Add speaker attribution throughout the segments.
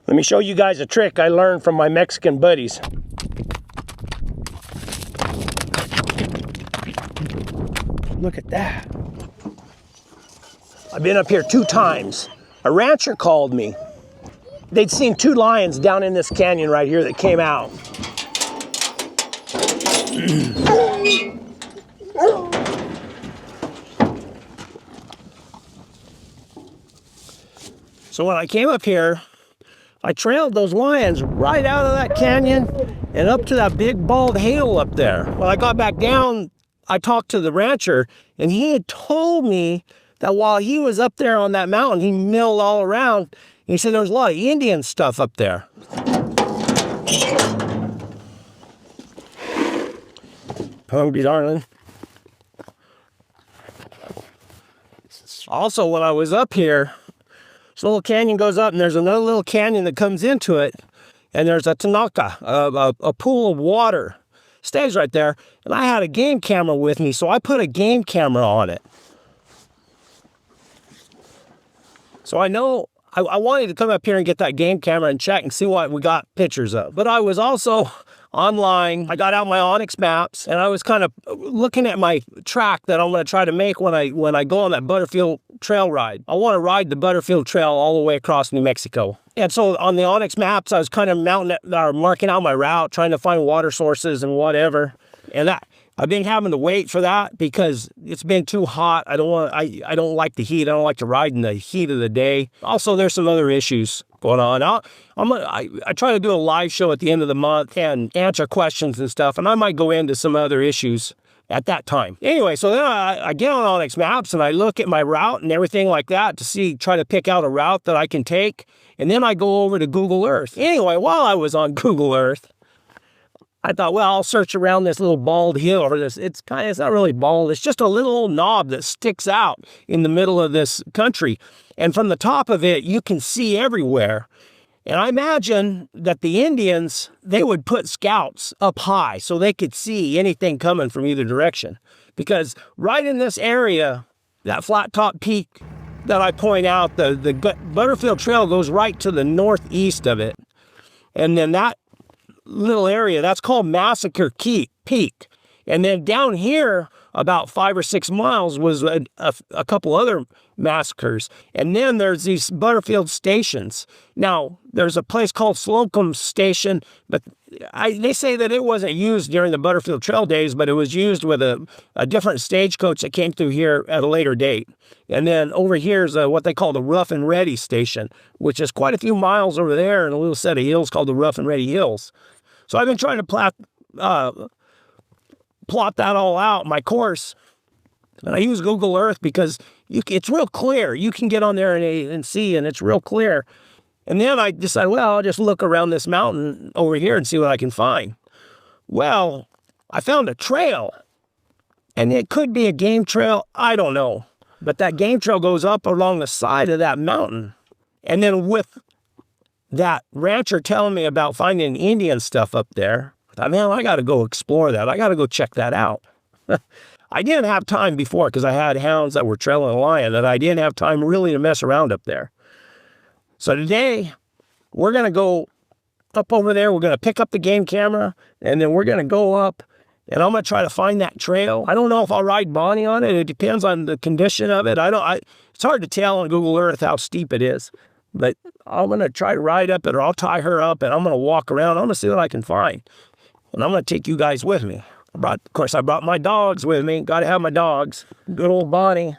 Speaker 1: Let me show you guys a trick I learned from my Mexican buddies. Look at that. I've been up here 2 times. A rancher called me. They'd seen 2 lions down in this canyon right here that came out. So when I came up here, I trailed those lions right out of that canyon and up to that big bald hill up there. When I got back down, I talked to the rancher, and he had told me that while he was up there on that mountain, he milled all around. He said there was a lot of Indian stuff up there. Hungry, darling. Also, when I was up here, this little canyon goes up, and there's another little canyon that comes into it, and there's a tanaka, a pool of water. Stays right there, and I had a game camera with me, so I put a game camera on it. So I know I wanted to come up here and get that game camera and check and see what we got pictures of. But I was also online. I got out my OnX Maps, and I was kind of looking at my track that I'm going to try to make when I go on that Butterfield Trail ride. I want to ride the Butterfield Trail all the way across New Mexico. And so on the OnX Maps, I was kind of marking out my route, trying to find water sources and whatever. And I've been having to wait for that because it's been too hot. I don't like the heat. I don't like to ride in the heat of the day. Also, there's some other issues going on. I try to do a live show at the end of the month and answer questions and stuff, and I might go into some other issues at that time. Anyway, so then I get on OnX Maps and I look at my route and everything like that to try to pick out a route that I can take, and then I go over to Google Earth. Anyway, while I was on Google Earth, I thought, well, I'll search around this little bald hill, or it's not really bald, it's just a little knob that sticks out in the middle of this country. And from the top of it, you can see everywhere. And I imagine that the Indians, they would put scouts up high so they could see anything coming from either direction. Because right in this area, that flat top peak that I point out, the Butterfield Trail goes right to the northeast of it. And then that little area, that's called Massacre Peak. And then down here, about 5 or 6 miles, was a couple other massacres. And then there's these Butterfield stations. Now, there's a place called Slocum Station, but they say that it wasn't used during the Butterfield Trail days, but it was used with a different stagecoach that came through here at a later date. And then over here is what they call the Rough and Ready Station, which is quite a few miles over there in a little set of hills called the Rough and Ready Hills. So I've been trying to plot that all out, my course. And I use Google Earth because it's real clear. You can get on there and see, and it's real clear. And then I decided, well, I'll just look around this mountain over here and see what I can find. Well, I found a trail. And it could be a game trail. I don't know. But that game trail goes up along the side of that mountain. And then with that rancher telling me about finding Indian stuff up there, I thought, man, I got to go explore that. I got to go check that out. I didn't have time before because I had hounds that were trailing a lion, that I didn't have time really to mess around up there. So today, we're going to go up over there. We're going to pick up the game camera, and then we're going to go up, and I'm going to try to find that trail. I don't know if I'll ride Bonnie on it. It depends on the condition of it. It's hard to tell on Google Earth how steep it is. But I'm going to try to ride up it, or I'll tie her up, and I'm going to walk around. I'm going to see what I can find. And I'm going to take you guys with me. Of course, I brought my dogs with me. Got to have my dogs. Good old Bonnie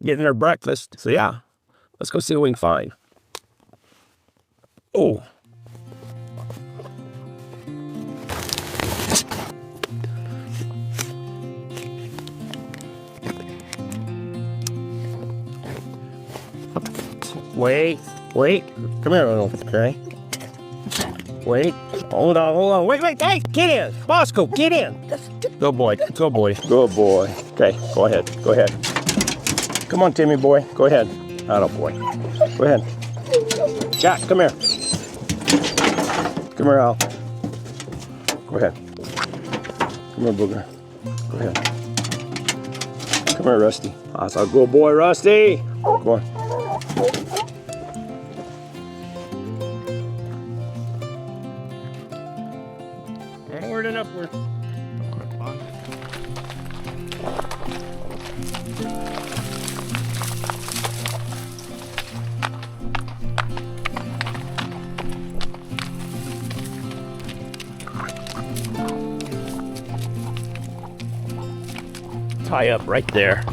Speaker 1: getting her breakfast. So, yeah, let's go see what we can find. Oh. Wait. Come here, okay? Wait. Hold on. Wait. Hey, get in. Bosco, get in. Good boy. Okay, go ahead. Come on, Timmy boy. Go ahead. Atta boy. Go ahead. Jack, come here. Come here, Al. Go ahead. Come here, Booger. Go ahead. Come here, Rusty. That's a good boy, Rusty. Go on. Onward and upward. Tie up right there.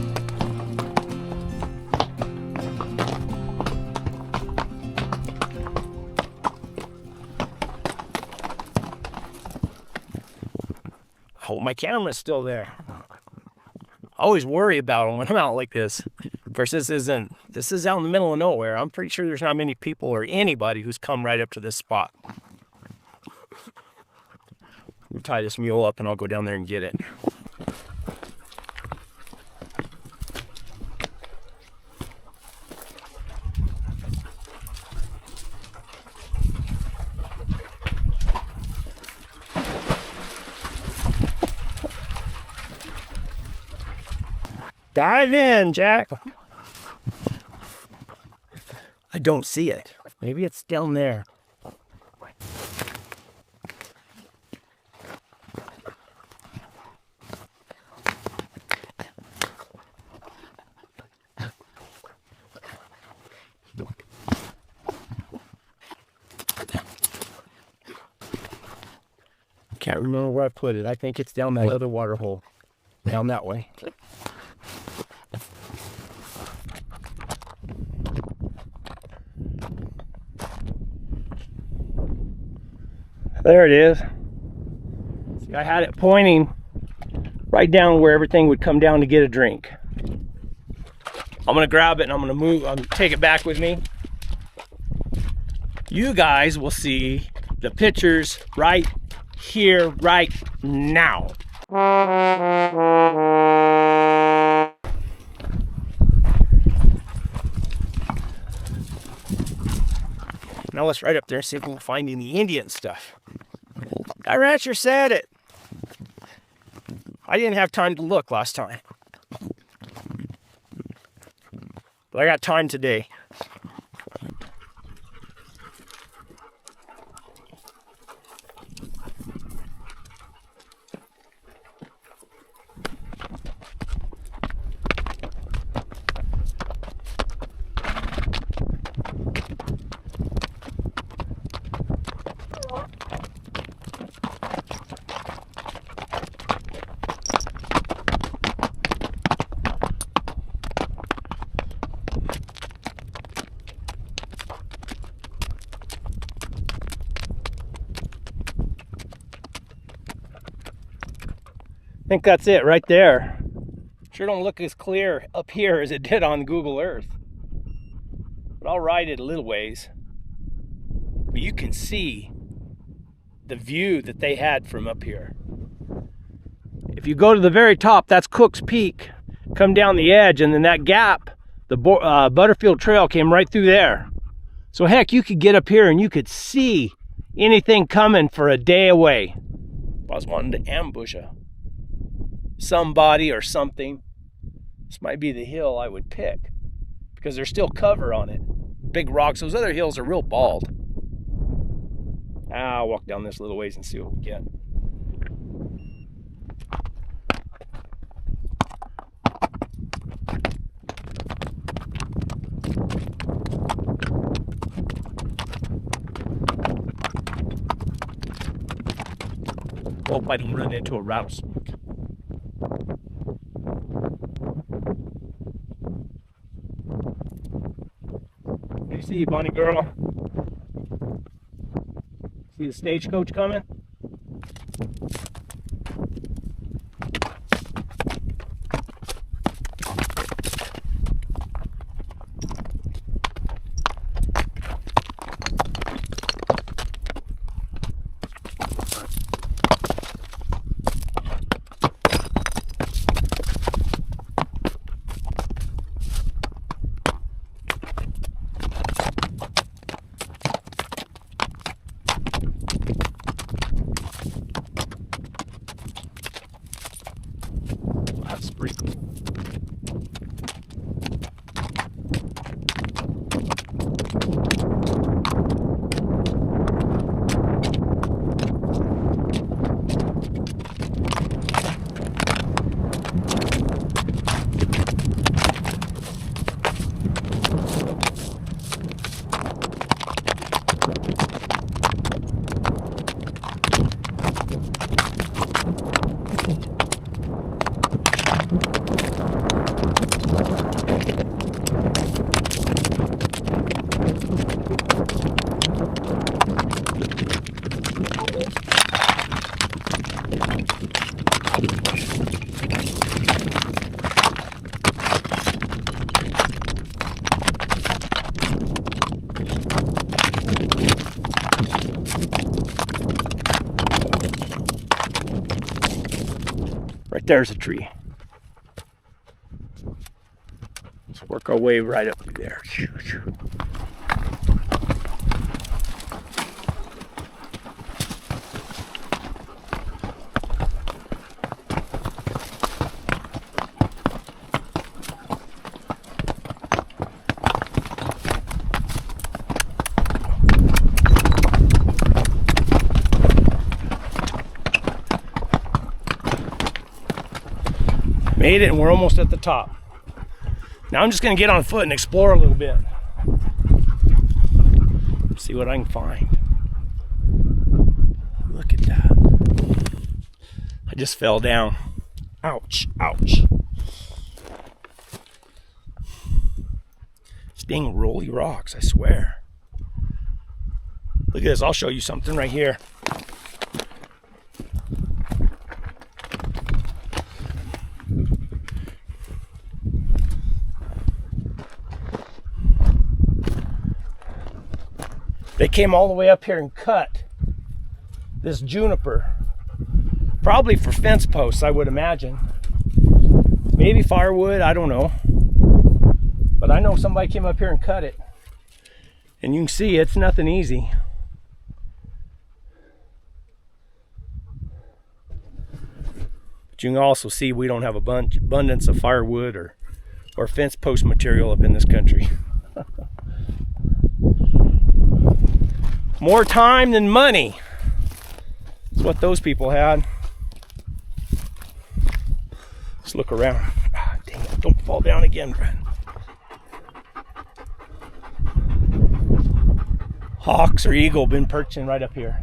Speaker 1: Oh, my camera's still there. I always worry about them when I'm out like this. First, this is out in the middle of nowhere. I'm pretty sure there's not many people or anybody who's come right up to this spot. We'll tie this mule up and I'll go down there and get it. Dive in, Jack. I don't see it. Maybe it's down there. Can't remember where I put it. I think it's down that other water hole. Down that way. There it is. See, I had it pointing right down where everything would come down to get a drink. I'm gonna grab it and I'm gonna move, take it back with me. You guys will see the pictures right here, right now. Now let's right up there and see if we can find any Indian stuff. That rancher said it. I didn't have time to look last time. But I got time today. I think that's it right there. Sure don't look as clear up here as it did on Google Earth. But I'll ride it a little ways. But you can see the view that they had from up here. If you go to the very top, that's Cook's Peak. Come down the edge, and then that gap, the Butterfield Trail came right through there. So heck, you could get up here and you could see anything coming for a day away. If I was wanting to ambush somebody or something, this might be the hill I would pick because there's still cover on it. Big rocks. Those other hills are real bald. I'll walk down this little ways and see what we get. Hope I don't run into a rattlesnake. You see, bunny girl? See the stagecoach coming? Right there's a tree. Let's work our way right up through there. Made it, and we're almost at the top. Now I'm just gonna get on foot and explore a little bit. See what I can find. Look at that. I just fell down. Ouch, ouch. It's being rolly rocks, I swear. Look at this, I'll show you something right here. They came all the way up here and cut this juniper, probably for fence posts, I would imagine. Maybe firewood, I don't know. But I know somebody came up here and cut it. And you can see it's nothing easy. But you can also see we don't have abundance of firewood or fence post material up in this country. More time than money. That's what those people had. Let's look around. Ah, dang it, don't fall down again, Brad. Hawks or eagle been perching right up here.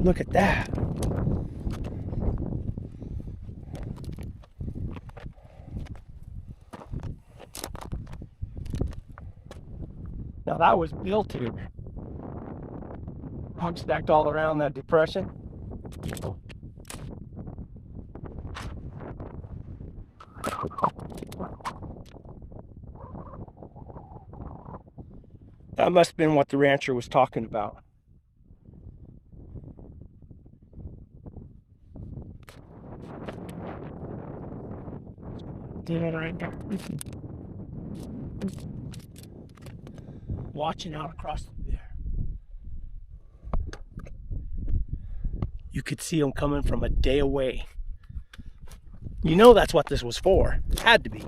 Speaker 1: Look at that. Now that was built here. Hog stacked all around that depression. That must have been what the rancher was talking about. Right there. Watching out across there. You could see them coming from a day away. You know that's what this was for. It had to be.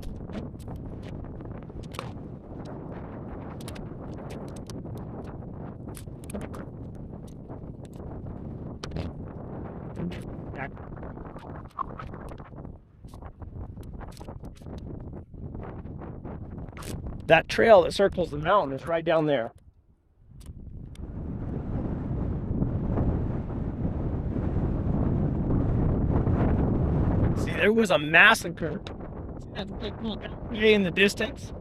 Speaker 1: That trail that circles the mountain is right down there. See, there was a massacre. Way in the distance.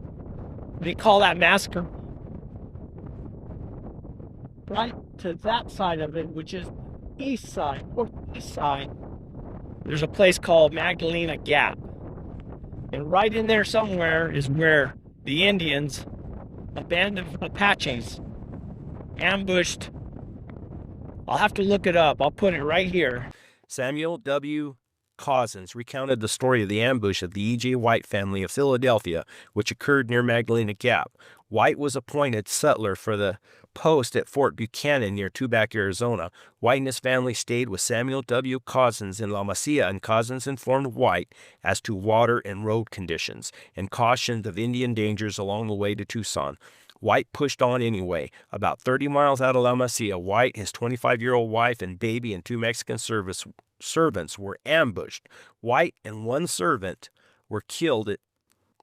Speaker 1: They call that massacre. Right to that side of it, which is east side, or east side, there's a place called Magdalena Gap. And right in there somewhere is where the Indians, a band of Apaches, ambushed. I'll have to look it up. I'll put it right here. Samuel W. Cozzens recounted the story of the ambush of the E.J. White family of Philadelphia, which occurred near Magdalena Gap. White was appointed settler for the post at Fort Buchanan near Tubac, Arizona. White and his family stayed with Samuel W. Cozzens in La Mesilla, and Cozzens informed White as to water and road conditions and cautioned of Indian dangers along the way to Tucson. White pushed on anyway. About 30 miles out of La Masia, White, his 25-year-old wife and baby, and 2 Mexican servants were ambushed. White and 1 servant were killed,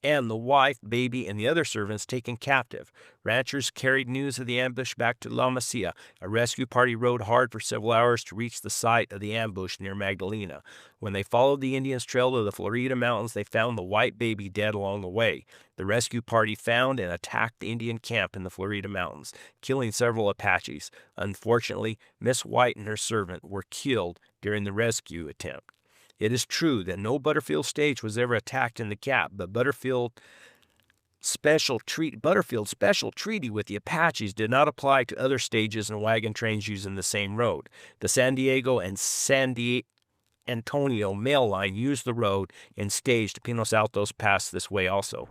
Speaker 1: and the wife, baby, and the other servants taken captive. Ranchers carried news of the ambush back to La Masia. A rescue party rode hard for several hours to reach the site of the ambush near Magdalena. When they followed the Indians' trail to the Florida mountains, they found the white baby dead along the way. The rescue party found and attacked the Indian camp in the Florida mountains, killing several Apaches. Unfortunately, Miss White and her servant were killed during the rescue attempt. It is true that no Butterfield stage was ever attacked in the Gap, but Butterfield's special treaty with the Apaches did not apply to other stages and wagon trains using the same road. The San Diego and San Antonio mail line used the road and stage to Pinos Altos Pass this way also.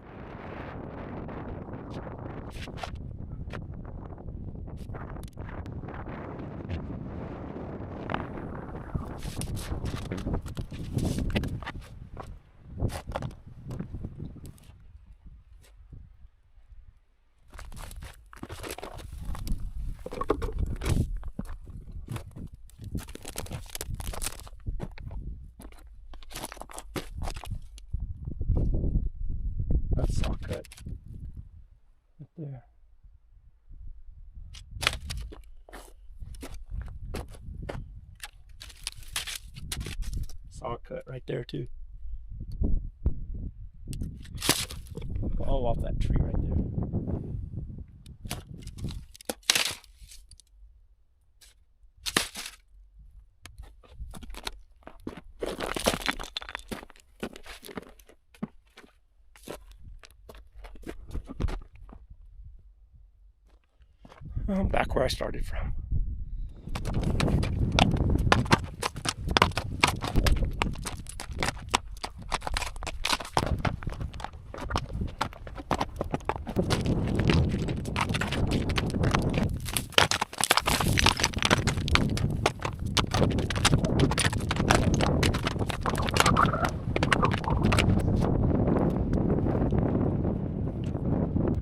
Speaker 1: That's saw cut right there. Saw cut right there too. All off that tree right there. I'm back where I started from.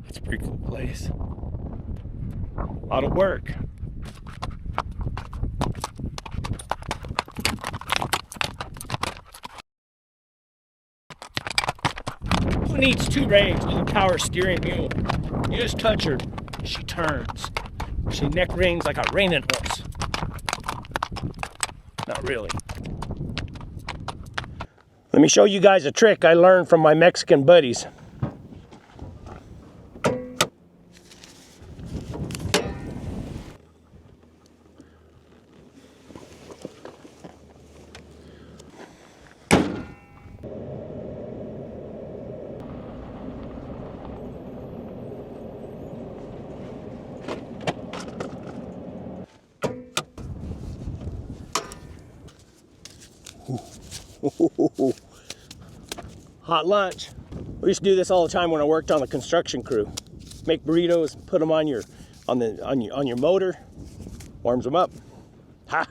Speaker 1: It's a pretty cool place. A lot of work. Who needs 2 reins with a power steering wheel? You just touch her, she turns. She neck rings like a reining horse. Not really. Let me show you guys a trick I learned from my Mexican buddies. Hot lunch. We used to do this all the time when I worked on the construction crew. Make burritos, put them on your motor, warms them up. Ha!